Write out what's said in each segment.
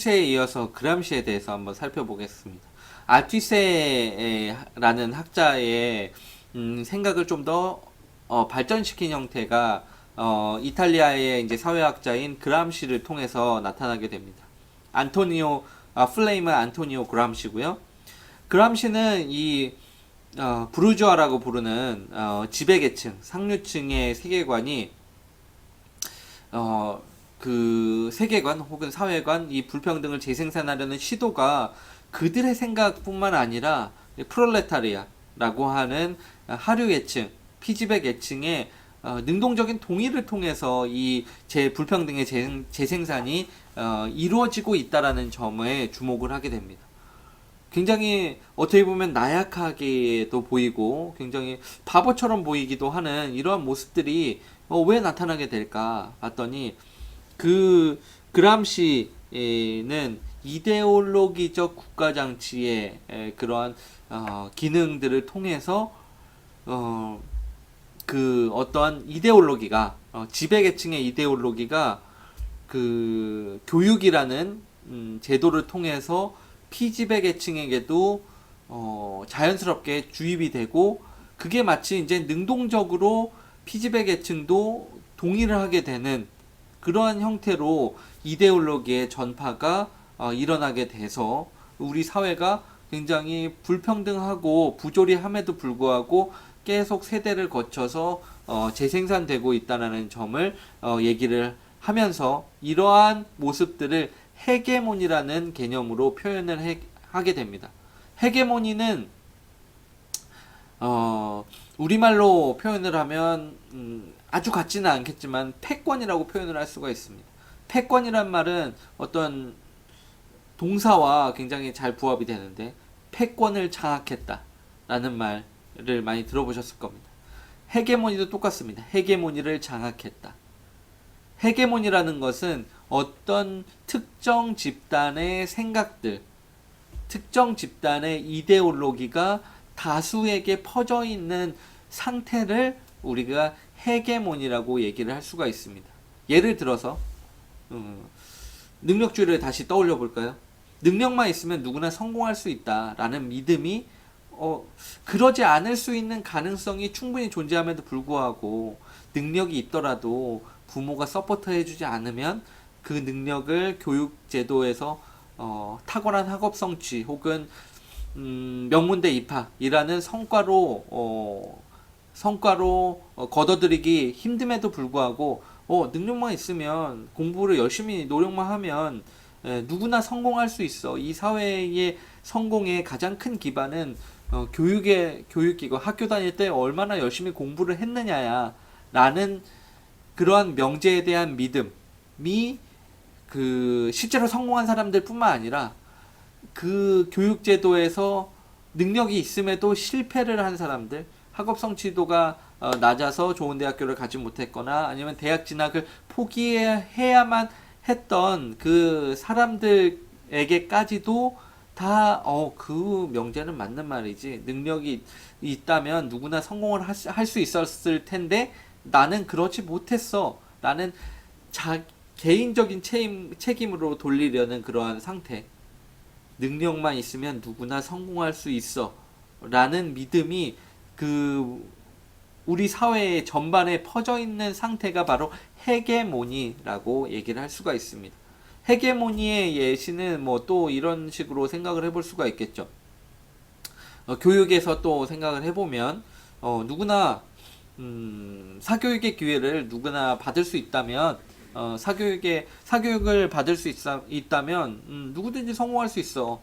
알투세에 이어서 그람시에 대해서 한번 살펴보겠습니다. 알투세라는 학자의 생각을 좀 더 발전시킨 형태가 이탈리아의 이제 사회학자인 그람시를 통해서 나타나게 됩니다. 플레이머 안토니오 그람시고요. 그람시는 이 부르주아라고 부르는 지배계층, 상류층의 세계관이 그 세계관 혹은 사회관, 이 불평등을 재생산하려는 시도가 그들의 생각뿐만 아니라 프롤레타리아라고 하는 하류계층, 피지배계층의 능동적인 동의를 통해서 이 불평등의 재생산이 이루어지고 있다라는 점에 주목을 하게 됩니다. 굉장히 어떻게 보면 나약하게도 보이고 굉장히 바보처럼 보이기도 하는 이러한 모습들이 왜 나타나게 될까 봤더니 그 그람시는 이데올로기적 국가장치의 그러한 기능들을 통해서 그 어떠한 이데올로기가 지배계층의 이데올로기가 그 교육이라는 제도를 통해서 피지배계층에게도 자연스럽게 주입이 되고 그게 마치 이제 능동적으로 피지배계층도 동의를 하게 되는 그러한 형태로 이데올로기의 전파가 일어나게 돼서 우리 사회가 굉장히 불평등하고 부조리함에도 불구하고 계속 세대를 거쳐서 재생산되고 있다는 점을 얘기를 하면서 이러한 모습들을 헤게모니라는 개념으로 표현을 하게 됩니다. 헤게모니는 우리말로 표현을 하면 아주 같지는 않겠지만 패권이라고 표현을 할 수가 있습니다. 패권이란 말은 어떤 동사와 굉장히 잘 부합이 되는데 패권을 장악했다 라는 말을 많이 들어보셨을 겁니다. 헤게모니도 똑같습니다. 헤게모니를 장악했다. 헤게모니라는 것은 어떤 특정 집단의 생각들, 특정 집단의 이데올로기가 다수에게 퍼져 있는 상태를 우리가 헤게모니라고 얘기를 할 수가 있습니다. 예를 들어서 능력주의를 다시 떠올려 볼까요? 능력만 있으면 누구나 성공할 수 있다라는 믿음이 그러지 않을 수 있는 가능성이 충분히 존재함에도 불구하고 능력이 있더라도 부모가 서포트 해주지 않으면 그 능력을 교육제도에서 탁월한 학업 성취 혹은 명문대 입학이라는 성과로 거둬들이기 힘듦에도 불구하고 능력만 있으면 공부를 열심히 노력만 하면 누구나 성공할 수 있어. 이 사회의 성공의 가장 큰 기반은 교육기관 학교 다닐 때 얼마나 열심히 공부를 했느냐야 라는 그러한 명제에 대한 믿음이 그 실제로 성공한 사람들 뿐만 아니라 그 교육제도에서 능력이 있음에도 실패를 한 사람들, 학업 성취도가 낮아서 좋은 대학교를 가지 못했거나 아니면 대학 진학을 포기해야만 했던 그 사람들에게까지도 다 그 명제는 맞는 말이지. 능력이 있다면 누구나 성공을 할 수 있었을 텐데 나는 그렇지 못했어. 나는 개인적인 책임으로 돌리려는 그러한 상태. 능력만 있으면 누구나 성공할 수 있어. 라는 믿음이 우리 사회의 전반에 퍼져 있는 상태가 바로 헤게모니라고 얘기를 할 수가 있습니다. 헤게모니의 예시는 뭐 또 이런 식으로 생각을 해볼 수가 있겠죠. 교육에서 또 생각을 해보면 누구나 사교육의 기회를 누구나 받을 수 있다면 사교육을 받을 수 있다면 누구든지 성공할 수 있어.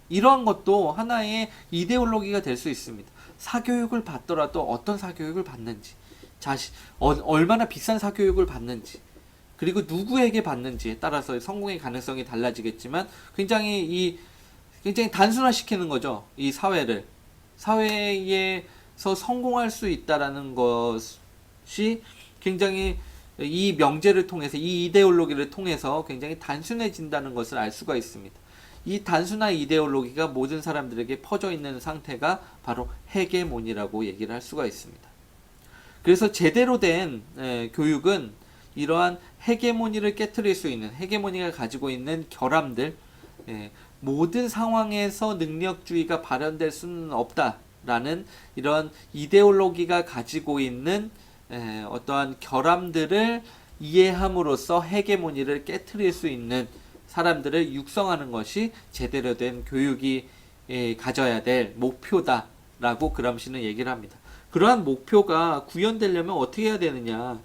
이러한 것도 하나의 이데올로기가 될 수 있습니다. 사교육을 받더라도 어떤 사교육을 받는지, 얼마나 비싼 사교육을 받는지, 그리고 누구에게 받는지에 따라서 성공의 가능성이 달라지겠지만 굉장히 단순화시키는 거죠. 이 사회에서 성공할 수 있다라는 것이 굉장히 이 명제를 통해서 이 이데올로기를 통해서 굉장히 단순해진다는 것을 알 수가 있습니다. 이 단순한 이데올로기가 모든 사람들에게 퍼져 있는 상태가 바로 헤게모니라고 얘기를 할 수가 있습니다. 그래서 제대로 된 교육은 이러한 헤게모니를 깨트릴 수 있는, 헤게모니가 가지고 있는 결함들, 모든 상황에서 능력주의가 발현될 수는 없다라는 이런 이데올로기가 가지고 있는 어떠한 결함들을 이해함으로써 헤게모니를 깨트릴 수 있는 사람들을 육성하는 것이 제대로 된 교육이 가져야 될 목표다라고 그람시는 얘기를 합니다. 그러한 목표가 구현되려면 어떻게 해야 되느냐?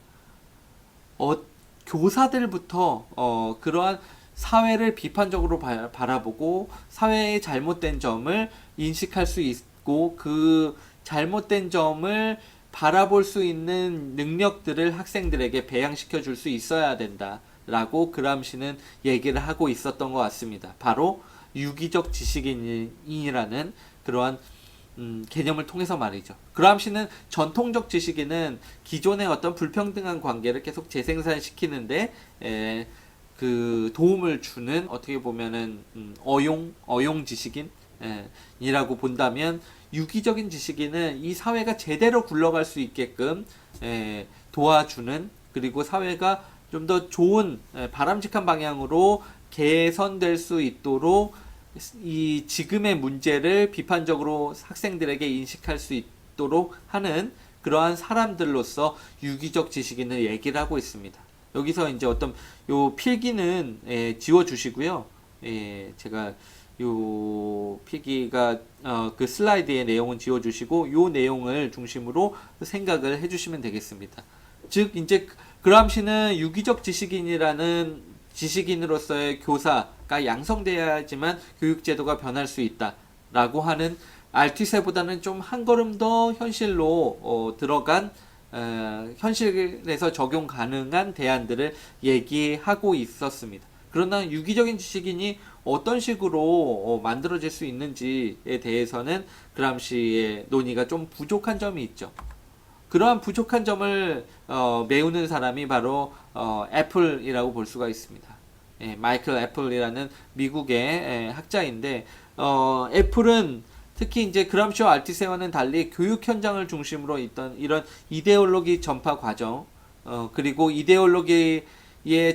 교사들부터 그러한 사회를 비판적으로 바라보고 사회의 잘못된 점을 인식할 수 있고 그 잘못된 점을 바라볼 수 있는 능력들을 학생들에게 배양시켜 줄 수 있어야 된다라고 그람시는 얘기를 하고 있었던 것 같습니다. 바로 유기적 지식인이라는 그러한 개념을 통해서 말이죠. 그람시는 전통적 지식인은 기존의 어떤 불평등한 관계를 계속 재생산시키는데 그 도움을 주는 어떻게 보면은 어용 지식인이라고 본다면 유기적인 지식인은 이 사회가 제대로 굴러갈 수 있게끔 도와주는, 그리고 사회가 좀 더 좋은 바람직한 방향으로 개선될 수 있도록 이 지금의 문제를 비판적으로 학생들에게 인식할 수 있도록 하는 그러한 사람들로서 유기적 지식인을 얘기를 하고 있습니다. 여기서 이제 어떤 요 필기는 지워 주시고요. 제가 요 필기가 그 슬라이드의 내용은 지워 주시고 요 내용을 중심으로 생각을 해 주시면 되겠습니다. 즉 이제 그람시는 유기적 지식인이라는 지식인으로서의 교사가 양성돼야지만 교육제도가 변할 수 있다라고 하는 알티세보다는 좀 한 걸음 더 현실로 들어간 현실에서 적용 가능한 대안들을 얘기하고 있었습니다. 그러나 유기적인 지식인이 어떤 식으로 만들어질 수 있는지에 대해서는 그람시의 논의가 좀 부족한 점이 있죠. 그러한 부족한 점을 메우는 사람이 바로 애플이라고 볼 수가 있습니다. 마이클 애플이라는 미국의 학자인데 애플은 특히 이제 그람시와 알티세와는 달리 교육 현장을 중심으로 있던 이런 이데올로기 전파 과정, 그리고 이데올로기의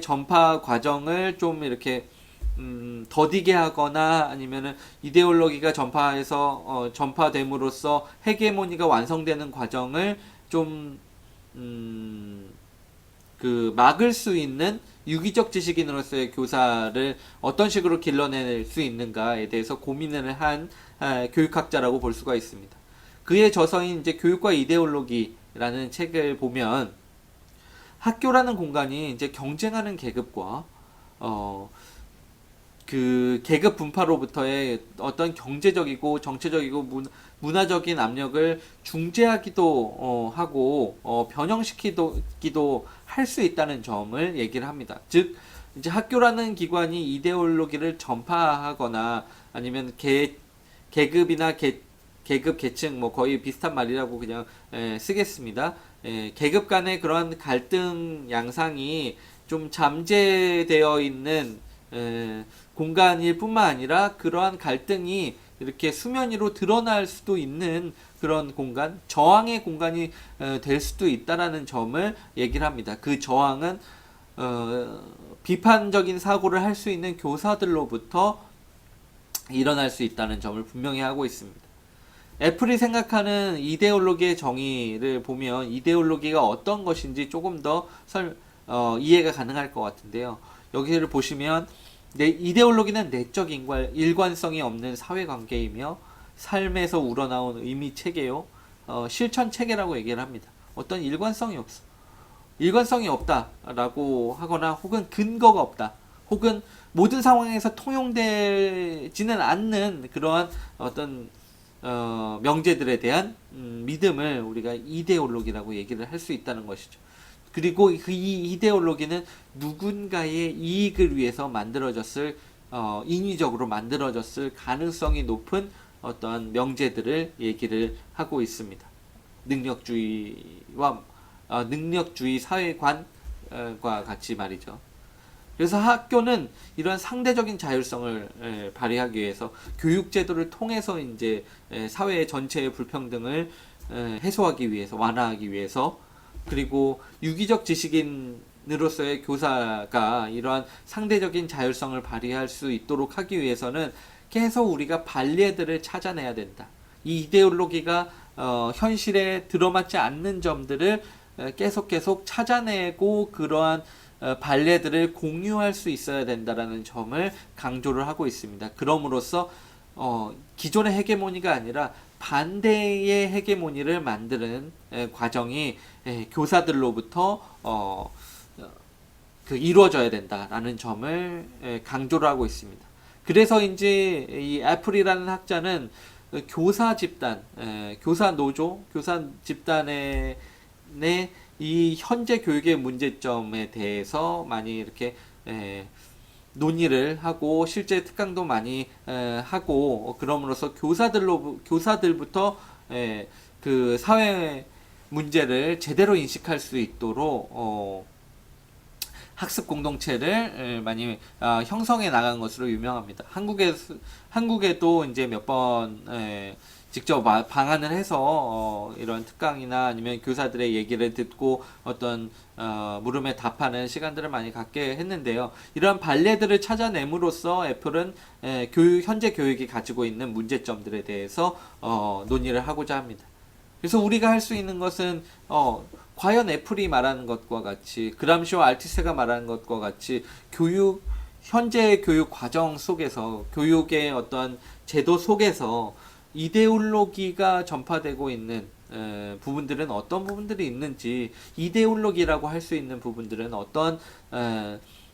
전파 과정을 좀 이렇게 더디게 하거나 아니면은 이데올로기가 전파됨으로써 헤게모니가 완성되는 과정을 좀 그 막을 수 있는 유기적 지식인으로서의 교사를 어떤 식으로 길러낼 수 있는가에 대해서 고민을 한 교육학자라고 볼 수가 있습니다. 그의 저서인 이제 교육과 이데올로기라는 책을 보면 학교라는 공간이 이제 경쟁하는 계급과 그 계급 분파로부터의 어떤 경제적이고 정치적이고 문화적인 압력을 중재하기도 하고 변형시키기도 할 수 있다는 점을 얘기를 합니다. 즉 이제 학교라는 기관이 이데올로기를 전파하거나 아니면 계급이나 계급 계층 뭐 거의 비슷한 말이라고 그냥 쓰겠습니다. 계급 간의 그러한 갈등 양상이 좀 잠재되어 있는 공간일 뿐만 아니라 그러한 갈등이 이렇게 수면 위로 드러날 수도 있는 그런 공간, 저항의 공간이 될 수도 있다라는 점을 얘기를 합니다. 그 저항은 비판적인 사고를 할 수 있는 교사들로부터 일어날 수 있다는 점을 분명히 하고 있습니다. 애플이 생각하는 이데올로기의 정의를 보면 이데올로기가 어떤 것인지 조금 더 이해가 가능할 것 같은데요. 여기를 보시면 이데올로기는 내적 일관성이 없는 사회관계이며 삶에서 우러나온 의미체계요, 실천체계라고 얘기를 합니다. 어떤 일관성이 없어. 일관성이 없다라고 하거나 혹은 근거가 없다. 혹은 모든 상황에서 통용되지는 않는 그러한 어떤 명제들에 대한 믿음을 우리가 이데올로기라고 얘기를 할 수 있다는 것이죠. 그리고 그 이 이데올로기는 누군가의 이익을 위해서 만들어졌을 인위적으로 만들어졌을 가능성이 높은 어떠한 명제들을 얘기를 하고 있습니다. 능력주의와 능력주의 사회관과 같이 말이죠. 그래서 학교는 이런 상대적인 자율성을 발휘하기 위해서 교육제도를 통해서 이제 사회 전체의 불평등을 해소하기 위해서, 완화하기 위해서, 그리고 유기적 지식인 인으로서의 교사가 이러한 상대적인 자율성을 발휘할 수 있도록 하기 위해서는 계속 우리가 발례들을 찾아내야 된다. 이 이데올로기가 현실에 들어맞지 않는 점들을 계속 찾아내고 그러한 발례들을 공유할 수 있어야 된다라는 점을 강조를 하고 있습니다. 그럼으로써 기존의 헤게모니가 아니라 반대의 헤게모니를 만드는 과정이 교사들로부터 이루어져야 된다라는 점을 강조를 하고 있습니다. 그래서인지 이 애플이라는 학자는 교사 집단, 교사 노조, 교사 집단의 이 현재 교육의 문제점에 대해서 많이 이렇게 논의를 하고 실제 특강도 많이 하고 그럼으로써 교사들부터 그 사회 문제를 제대로 인식할 수 있도록 학습 공동체를 많이 형성해 나간 것으로 유명합니다. 한국에도 이제 몇 번 직접 방한을 해서 이런 특강이나 아니면 교사들의 얘기를 듣고 어떤 물음에 답하는 시간들을 많이 갖게 했는데요. 이러한 발례들을 찾아냄으로써 애플은 현재 교육이 가지고 있는 문제점들에 대해서 논의를 하고자 합니다. 그래서 우리가 할 수 있는 것은 과연 애플이 말하는 것과 같이 그람시와 알티세가 말하는 것과 같이 현재 교육 과정 속에서 교육의 어떤 제도 속에서 이데올로기가 전파되고 있는 부분들은 어떤 부분들이 있는지, 이데올로기라고 할 수 있는 부분들은 어떤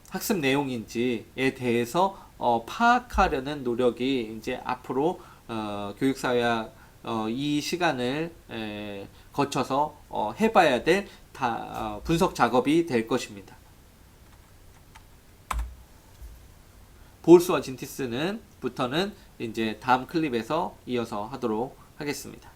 학습 내용인지에 대해서 파악하려는 노력이 이제 앞으로 교육사회와 이 시간을 거쳐서 해봐야 될 분석 작업이 될 것입니다. 보울스와 진티스는 부터는 이제 다음 클립에서 이어서 하도록 하겠습니다.